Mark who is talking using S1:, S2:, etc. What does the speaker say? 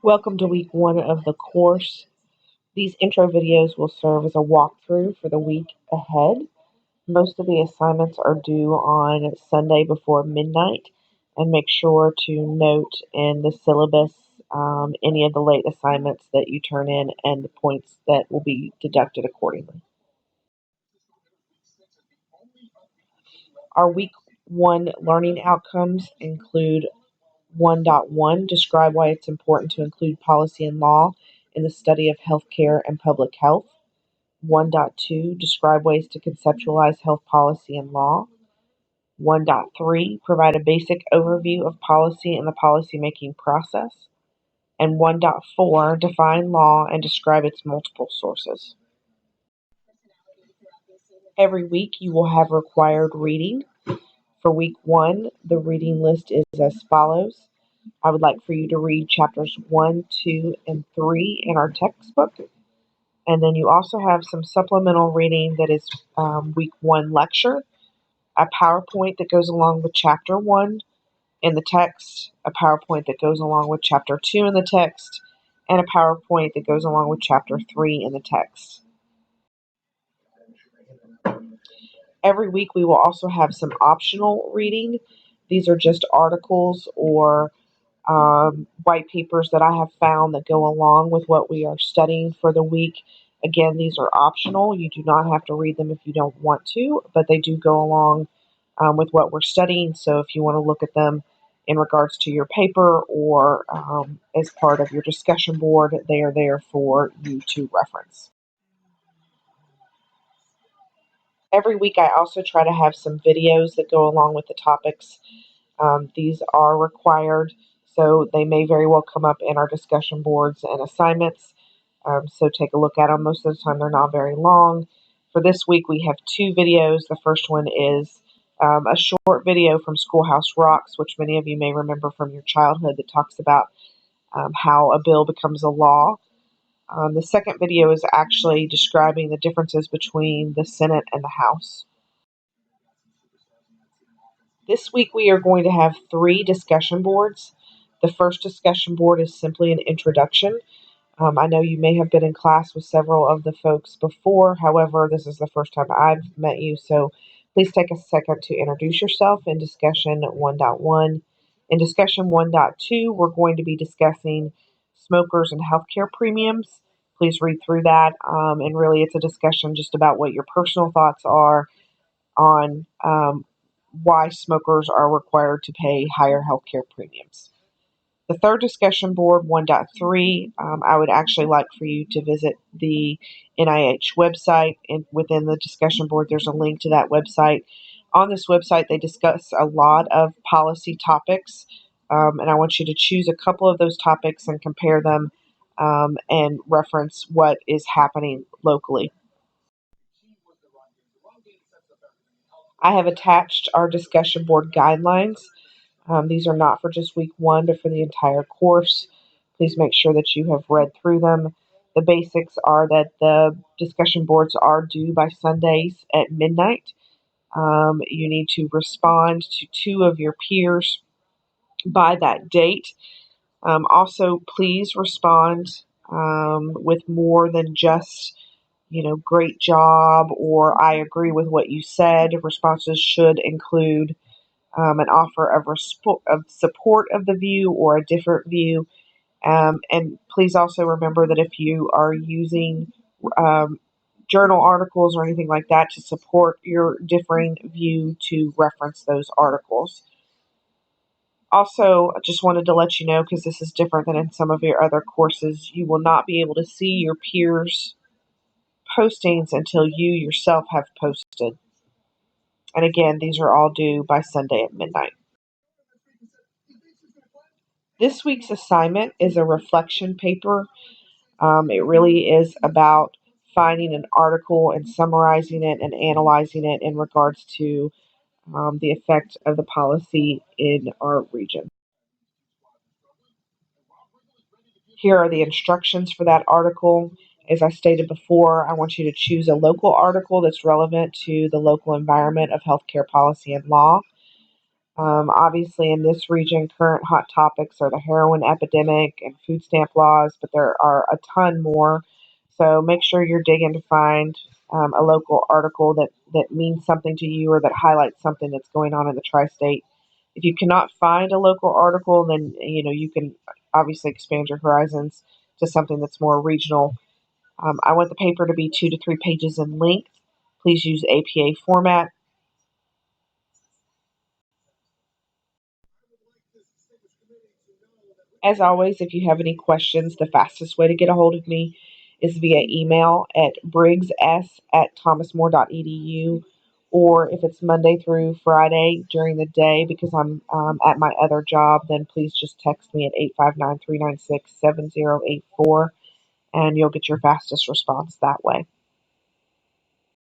S1: Welcome to week one of the course. These intro videos will serve as a walkthrough for the week ahead. Most of the assignments are due on Sunday before midnight, and make sure to note in the syllabus any of the late assignments that you turn in and the points that will be deducted accordingly. Our week one learning outcomes include 1.1, describe why it's important to include policy and law in the study of healthcare and public health. 1.2, describe ways to conceptualize health policy and law. 1.3, provide a basic overview of policy and the policymaking process. And 1.4, define law and describe its multiple sources. Every week you will have required reading. For week one, the reading list is as follows. I would like for you to read chapters 1, 2, and 3 in our textbook. And then you also have some supplemental reading that is week one lecture, a PowerPoint that goes along with chapter 1 in the text, a PowerPoint that goes along with chapter 2 in the text, and a PowerPoint that goes along with chapter 3 in the text. Every week we will also have some optional reading. These are just articles or white papers that I have found that go along with what we are studying for the week. Again, these are optional. You do not have to read them if you don't want to, but they do go along with what we're studying. So if you want to look at them in regards to your paper or as part of your discussion board, they are there for you to reference. Every week I also try to have some videos that go along with the topics. These are required, so they may very well come up in our discussion boards and assignments. So take a look at them. Most of the time they're not very long. For this week we have two videos. The first one is a short video from Schoolhouse Rocks, which many of you may remember from your childhood, that talks about how a bill becomes a law. The second video is actually describing the differences between the Senate and the House. This week we are going to have 3 discussion boards. The first discussion board is simply an introduction. I know you may have been in class with several of the folks before. However, this is the first time I've met you, so please take a second to introduce yourself in discussion 1.1. In discussion 1.2, we're going to be discussing smokers and healthcare premiums. Please read through that, and really it's a discussion just about what your personal thoughts are on why smokers are required to pay higher healthcare premiums. The third discussion board, 1.3, I would actually like for you to visit the NIH website. And within the discussion board, there's a link to that website. On this website, they discuss a lot of policy topics, and I want you to choose a couple of those topics and compare them and reference what is happening locally. I have attached our discussion board guidelines. These are not for just week one, but for the entire course. Please make sure that you have read through them. The basics are that the discussion boards are due by Sundays at midnight. You need to respond to 2 of your peers by that date. Also, please respond with more than just great job or I agree with what you said. Responses should include an offer of support of the view or a different view. And please also remember that if you are using journal articles or anything like that to support your differing view, to reference those articles. Also, I just wanted to let you know, because this is different than in some of your other courses, you will not be able to see your peers' postings until you yourself have posted. And again, these are all due by Sunday at midnight. This week's assignment is a reflection paper. It really is about finding an article and summarizing it and analyzing it in regards to the effect of the policy in our region. Here are the instructions for that article. As I stated before, I want you to choose a local article that's relevant to the local environment of healthcare policy and law. Obviously, in this region, current hot topics are the heroin epidemic and food stamp laws, but there are a ton more. So make sure you're digging to find a local article that means something to you or that highlights something that's going on in the tri-state. If you cannot find a local article, then you can obviously expand your horizons to something that's more regional. I want the paper to be 2 to 3 pages in length. Please use APA format. As always, if you have any questions, the fastest way to get a hold of me is via email at briggs@thomasmore.edu, or if it's Monday through Friday during the day because I'm at my other job, then please just text me at 859-396-7084, and you'll get your fastest response that way.